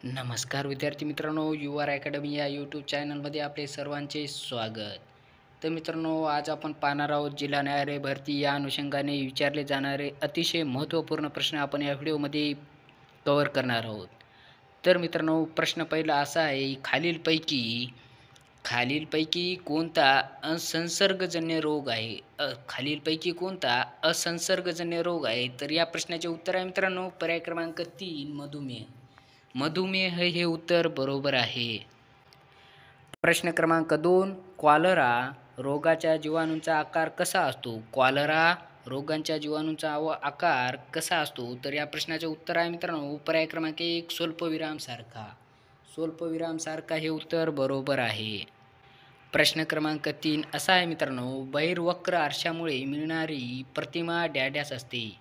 नमस्कार विद्यार्थी मित्रांनो, यू आर अकॅडमी या यूट्यूब चॅनलमध्ये आपले सर्वांचे स्वागत. तर मित्रांनो, आज आपण पाहणार आहोत जिल्हा न्यायालय भरती या अनुषंगाने विचारले जाणारे अतिशय महत्त्वपूर्ण प्रश्न आपण या व्हिडिओमध्ये कव्हर करणार आहोत. तर मित्रांनो, प्रश्न पहिला असा आहे, खालीलपैकी कोणता असंसर्गजन्य रोग आहे? खालीलपैकी कोणता असंसर्गजन्य रोग आहे? तर या प्रश्नाचे उत्तर आहे मित्रांनो, पर्याय क्रमांक 3 मधुमेह. मधुमेह हे उत्तर बरोबर आहे. प्रश्न क्रमांक 2 कॉलरा रोगाच्या जीवाणूंचा आकार कसा असतो? कॉलरा रोगांच्या जीवाणूंचा आकार कसा असतो? तर या प्रश्नाचे उत्तर आहे मित्रांनो, पर्याय क्रमांक 1 स्वल्पविराम सारखा हे उत्तर बरोबर आहे. प्रश्न क्रमांक 3 असा आहे मित्रांनो, बहिर्वक्र आरशामुळे मिळणारी प्रतिमा डॅडॅस असते.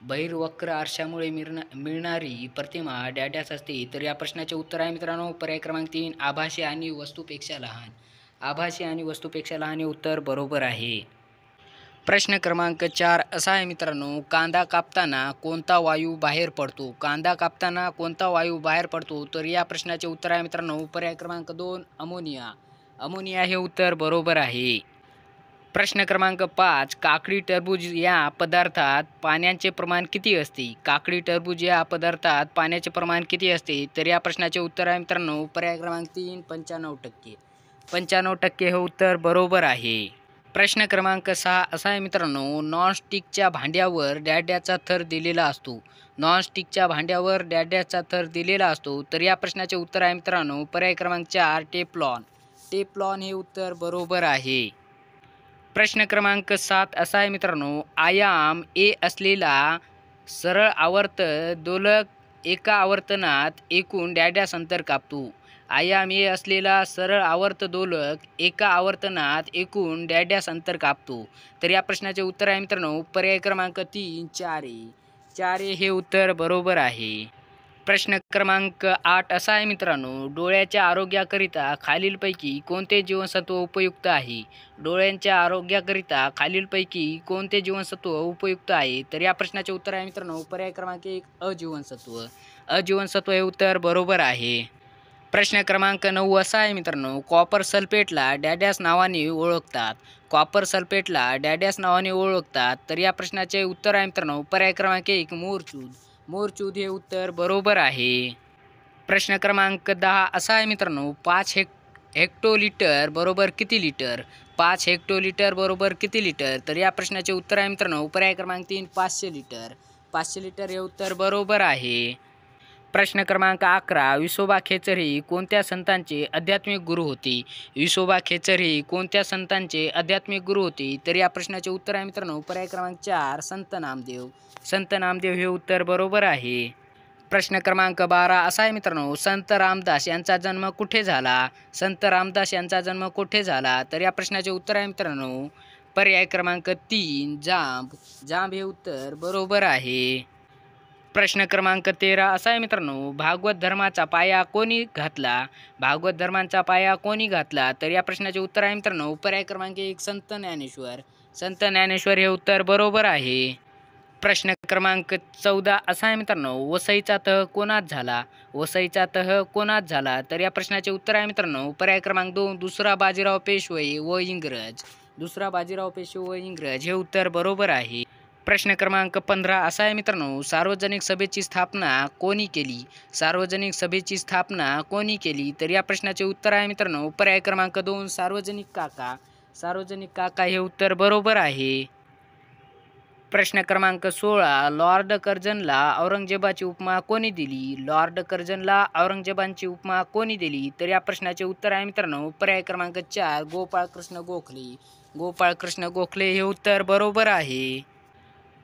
बहिर्वक्र आरशामुळे मिळणारी प्रतिमा डॅडॅस असते. तर या प्रश्नाचे उत्तर आहे मित्रांनो, पर्याय क्रमांक 3 आभासी आणि वस्तूपेक्षा लहान. आभासी आणि वस्तूपेक्षा लहान हे उत्तर बरोबर आहे. प्रश्न क्रमांक 4 असा आहे मित्रांनो, कांदा कापताना कोणता वायू बाहेर पडतो? कांदा कापताना कोणता वायू बाहेर पडतो? तर या प्रश्नाचे उत्तर आहे मित्रांनो, पर्याय क्रमांक 2 अमोनिया. अमोनिया हे उत्तर बरोबर आहे. प्रश्न क्रमांक 5 काकडी टरबूज या पदार्थात पाण्याचे प्रमाण किती असते? काकडी टरबूज या पदार्थात पाण्याचे प्रमाण किती असते? तर या प्रश्नाचे उत्तर आहे मित्रांनो, पर्याय क्रमांक 3 95%. 95% हे उत्तर बरोबर आहे. प्रश्न क्रमांक 6 असा आहे मित्रांनो, नॉनस्टिकच्या भांड्यावर डॅडॅचा थर दिलेला असतो. नॉनस्टिकच्या भांड्यावर डॅडॅचा थर दिलेला असतो. तर या प्रश्नाचे उत्तर आहे मित्रांनो, पर्याय क्रमांक 4 टेफ्लॉन. टेफ्लॉन हे उत्तर बरोबर आहे. प्रश्न क्रमांक 7 असा आहे मित्रांनो, आयाम ए असलेला सरळ आवर्त दोलक एका आवर्तनात एकूण डॅडॅस अंतर कापतो. आयाम ए असलेला सरळ आवर्त दोलक एका आवर्तनात एकूण डॅडॅस अंतर कापतो. तर या प्रश्नाचे उत्तर आहे मित्रांनो, पर्याय क्रमांक 3 4 हे उत्तर बरोबर आहे. प्रश्न क्रमांक 8 असा आहे मित्रांनो, डोळ्याच्या आरोग्याकरिता खालीलपैकी कोणते जीवनसत्व उपयुक्त आहे? डोळ्यांच्या आरोग्याकरिता खालीलपैकी कोणते जीवनसत्व उपयुक्त आहे? तर या प्रश्नाचे उत्तर आहे मित्रांनो, पर्याय क्रमांक 1 अजीवनसत्व. अजीवनसत्व हे उत्तर बरोबर आहे. प्रश्न क्रमांक 9 असा आहे मित्रांनो, कॉपर सल्फेटला डॅडॅस नावाने ओळखतात. कॉपर सल्फेटला डॅडॅस नावाने ओळखतात. तर या प्रश्नाचे उत्तर आहे मित्रांनो, पर्याय क्रमांक 1 मोरचूद. मोरचूद हे उत्तर बरोबर आहे. प्रश्न क्रमांक 10 असा आहे मित्रांनो, 5 हेक्टोलिटर बरोबर किती लिटर? 5 हेक्टोलिटर बरोबर किती लिटर? तर या प्रश्नाचे उत्तर आहे मित्रांनो, पर्याय क्रमांक 3 500 लिटर. 500 लिटर हे उत्तर बरोबर आहे. प्रश्न क्रमांक 11 विसोबा खेचर हे कोणत्या संतांचे आध्यात्मिक गुरु होते? विसोबा खेचर हे कोणत्या संतांचे आध्यात्मिक गुरु होते? तर या प्रश्नाचे उत्तर आहे मित्रांनो, पर्याय क्रमांक 4 संत नामदेव. संत नामदेव हे उत्तर बरोबर आहे. प्रश्न क्रमांक 12 असा आहे मित्रांनो, संत रामदास यांचा जन्म कुठे झाला? संत रामदास यांचा जन्म कुठे झाला? तर या प्रश्नाचे उत्तर आहे मित्रांनो, पर्याय क्रमांक 3 जांब हे उत्तर बरोबर आहे. प्रश्न क्रमांक 13 असा आहे मित्रांनो, भागवत धर्माचा पाया कोणी घातला? भागवत धर्माचा पाया कोणी घातला? तर या प्रश्नाचे उत्तर आहे मित्रांनो, पर्याय क्रमांक 1 संत ज्ञानेश्वर. संत ज्ञानेश्वर हे उत्तर बरोबर आहे. प्रश्न क्रमांक 14 असा आहे मित्रांनो, वसईचा तह कोणात झाला? वसईचा तह कोणात झाला? तर या प्रश्नाचे उत्तर आहे मित्रांनो, पर्याय क्रमांक 2 दुसरा बाजीराव पेशवे व इंग्रज. दुसरा बाजीराव पेशवे व इंग्रज हे उत्तर बरोबर आहे. प्रश्न क्रमांक 15 असा आहे मित्रांनो, सार्वजनिक सभेची स्थापना कोणी केली? सार्वजनिक सभेची स्थापना कोणी केली? तर या प्रश्नाचे उत्तर आहे मित्रांनो, पर्याय क्रमांक 2 सार्वजनिक काका. सार्वजनिक काका हे उत्तर बरोबर आहे. प्रश्न क्रमांक 16 लॉर्ड कर्जनला औरंगजेबाची उपमा कोणी दिली? लॉर्ड कर्जनला औरंगजेबाची उपमा कोणी दिली? तर या प्रश्नाचे उत्तर आहे मित्रांनो, पर्याय क्रमांक 4 गोपाळकृष्ण गोखले. गोपाळकृष्ण गोखले हे उत्तर बरोबर आहे.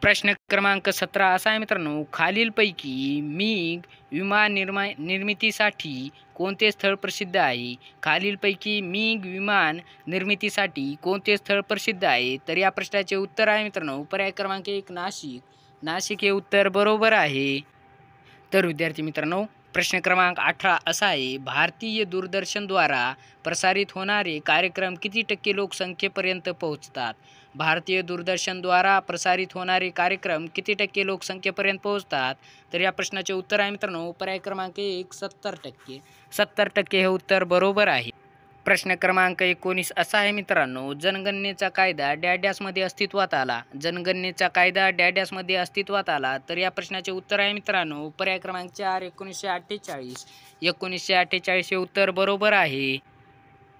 प्रश्न क्रमांक 17 असा आहे मित्रांनो, खालीलपैकी मिग विमान निर्मितीसाठी कोणते स्थळ प्रसिद्ध आहे? खालीलपैकी मिग विमान निर्मितीसाठी कोणते स्थळ प्रसिद्ध आहे? तर या प्रश्नाचे उत्तर आहे मित्रांनो, पर्याय क्रमांक 1 नाशिक. नाशिक हे उत्तर बरोबर आहे. तर विद्यार्थी मित्रांनो, प्रश्न क्रमांक 18 असा आहे, भारतीय दूरदर्शनद्वारा प्रसारित होणारे कार्यक्रम किती टक्के लोकसंख्येपर्यंत पोहोचतात? भारतीय दूरदर्शनद्वारा प्रसारित होणारे कार्यक्रम किती टक्के लोकसंख्येपर्यंत पोहोचतात? तर या प्रश्नाचे उत्तर आहे मित्रांनो पर्याय क्रमांक 1 70%. 70% हे उत्तर बरोबर आहे. प्रश्न क्रमांक 19 असा आहे मित्रांनो, जनगणनेचा कायदा डॅशमध्ये अस्तित्वात आला. जनगणनेचा कायदा डॅशमध्ये अस्तित्वात आला. तर या प्रश्नाचे उत्तर आहे मित्रांनो पर्याय क्रमांक 4 1948. 1948 हे उत्तर बरोबर आहे.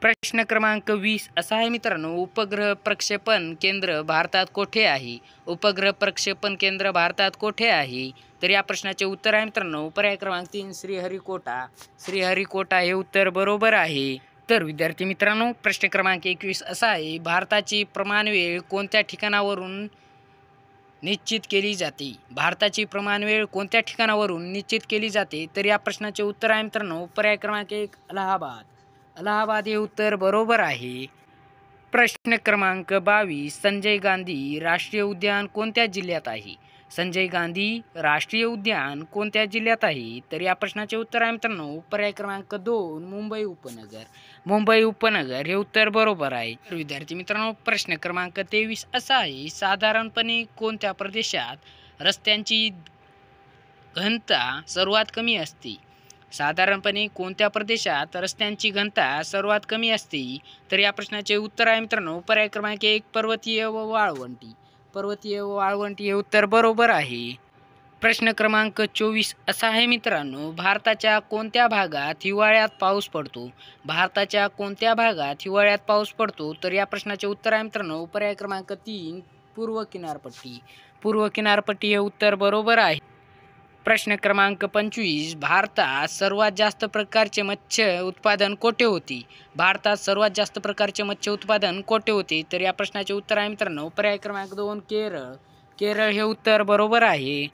प्रश्न क्रमांक 20 असा आहे मित्रांनो, उपग्रह प्रक्षेपण केंद्र भारतात कोठे आहे? उपग्रह प्रक्षेपण केंद्र भारतात कोठे आहे? तर या प्रश्नाचे उत्तर आहे मित्रांनो पर्याय क्रमांक 3 श्रीहरिकोटा. श्रीहरिकोटा हे उत्तर बरोबर आहे. तर विद्यार्थी मित्रांनो प्रश्न क्रमांक 21 असा आहे, भारताची प्रमाणवेळ कोणत्या ठिकाणावरून निश्चित केली जाते? भारताची प्रमाणवेळ कोणत्या ठिकाणावरून निश्चित केली जाते? तर या प्रश्नाचे उत्तर आहे मित्रांनो पर्याय क्रमांक 1 अलाहाबाद. अलाहाबाद हे उत्तर बरोबर आहे. प्रश्न क्रमांक 22 संजय गांधी राष्ट्रीय उद्यान कोणत्या जिल्ह्यात आहे? संजय गांधी राष्ट्रीय उद्यान कोणत्या जिल्ह्यात आहे? तर या प्रश्नाचे उत्तर आहे मित्रांनो पर्याय क्रमांक 2 मुंबई उपनगर. मुंबई उपनगर हे उत्तर बरोबर आहे. विद्यार्थी मित्रांनो प्रश्न क्रमांक 23 असा आहे, साधारणपणे कोणत्या प्रदेशात रस्त्यांची घनता सर्वात कमी असते? साधारणपणे कोणत्या प्रदेशात रस्त्यांची घनता सर्वात कमी असते? तर या प्रश्नाचे उत्तर आहे मित्रांनो पर्याय क्रमांक 1 पर्वतीय व वाळवंटी. पर्वतीय व वाळवंटी हे उत्तर बरोबर आहे. प्रश्न क्रमांक 24 असा आहे मित्रांनो, भारताच्या कोणत्या भागात हिवाळ्यात पाऊस पडतो? भारताच्या कोणत्या भागात हिवाळ्यात पाऊस पडतो? तर या प्रश्नाचे उत्तर आहे मित्रांनो पर्याय क्रमांक 3 पूर्व किनारपट्टी. पूर्व किनारपट्टी हे उत्तर बरोबर आहे. प्रश्न क्रमांक 25 भारतात सर्वात जास्त प्रकारचे मत्स्य उत्पादन कोठे होते? भारतात सर्वात जास्त प्रकारचे मत्स्य उत्पादन कोठे होते? तर या प्रश्नाचे उत्तर आहे मित्रांनो पर्याय क्रमांक 2 केरळ. केरळ हे उत्तर बरोबर आहे.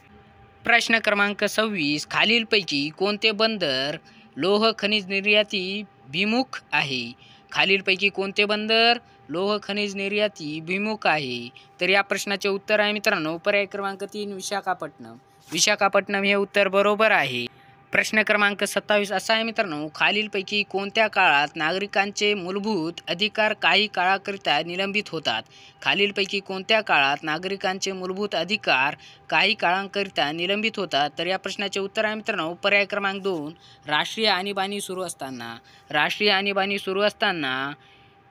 प्रश्न क्रमांक 26 खालीलपैकी कोणते बंदर लोह खनिज निर्यातीभिमुख आहे? खालीलपैकी कोणते बंदर लोह खनिज निर्यातीभिमुख आहे? तर या प्रश्नाचे उत्तर आहे मित्रांनो पर्याय क्रमांक 3 विशाखापट्टणम. विशाखापट्टणम हे उत्तर बरोबर आहे. प्रश्न क्रमांक 27 असा आहे मित्रांनो, खालीलपैकी कोणत्या काळात नागरिकांचे मूलभूत अधिकार काही काळाकरिता निलंबित होतात? खालीलपैकी कोणत्या काळात नागरिकांचे मूलभूत अधिकार काही काळांकरिता निलंबित होतात? तर या प्रश्नाचे उत्तर आहे मित्रांनो पर्याय क्रमांक 2 राष्ट्रीय आणीबाणी सुरू असताना. राष्ट्रीय आणीबाणी सुरू असताना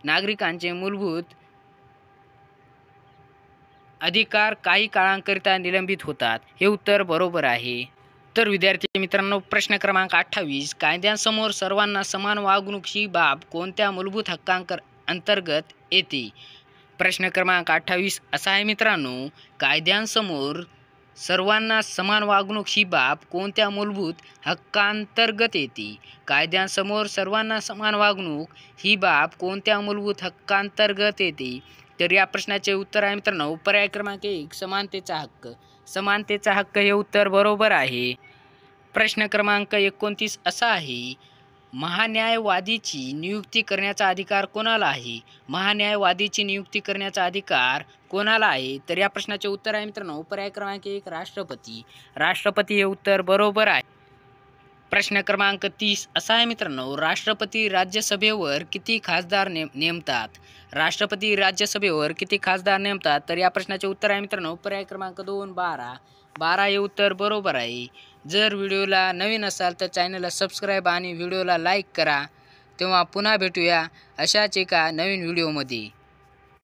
नागरिकांचे मूलभूत अधिकार काही काळांकरिता निलंबित होतात. हे उत्तर बरोबर आहे. तर विद्यार्थी मित्रांनो प्रश्न क्रमांक 28 कायद्यांसमोर सर्वांना समान वागणूक ही बाब कोणत्या मूलभूत हक्कांतर्गत येते? प्रश्न क्रमांक 28 असा आहे मित्रांनो, कायद्यांसमोर सर्वांना समान वागणूक ही बाब कोणत्या मूलभूत हक्कांतर्गत येते? कायद्यांसमोर सर्वांना समान वागणूक ही बाब कोणत्या मूलभूत हक्कांतर्गत येते? तर या प्रश्नाचे उत्तर आहे मित्रांनो पर्याय क्रमांक 1 समानतेचा हक्क. समानतेचा हक्क हे उत्तर बरोबर आहे. प्रश्न क्रमांक 29 असा आहे, महान्यायवादीची नियुक्ती करण्याचा अधिकार कोणाला आहे? महान्यायवादीची नियुक्ती करण्याचा अधिकार कोणाला आहे? तर या प्रश्नाचे उत्तर आहे मित्रांनो पर्याय क्रमांक 1 राष्ट्रपती. राष्ट्रपती हे उत्तर बरोबर आहे. प्रश्न क्रमांक 30 असा आहे मित्रांनो, राष्ट्रपती राज्यसभेवर किती खासदार नेमतात? राष्ट्रपती राज्यसभेवर किती खासदार नेमतात? तर या प्रश्नाचे उत्तर आहे मित्रांनो पर्याय क्रमांक 2 12. 12 हे उत्तर बरोबर आहे. जर व्हिडिओला नवीन असाल तर चॅनलला सबस्क्राईब आणि व्हिडिओला लाईक करा. तेव्हा पुन्हा भेटूया अशाच एका नवीन व्हिडिओमध्ये.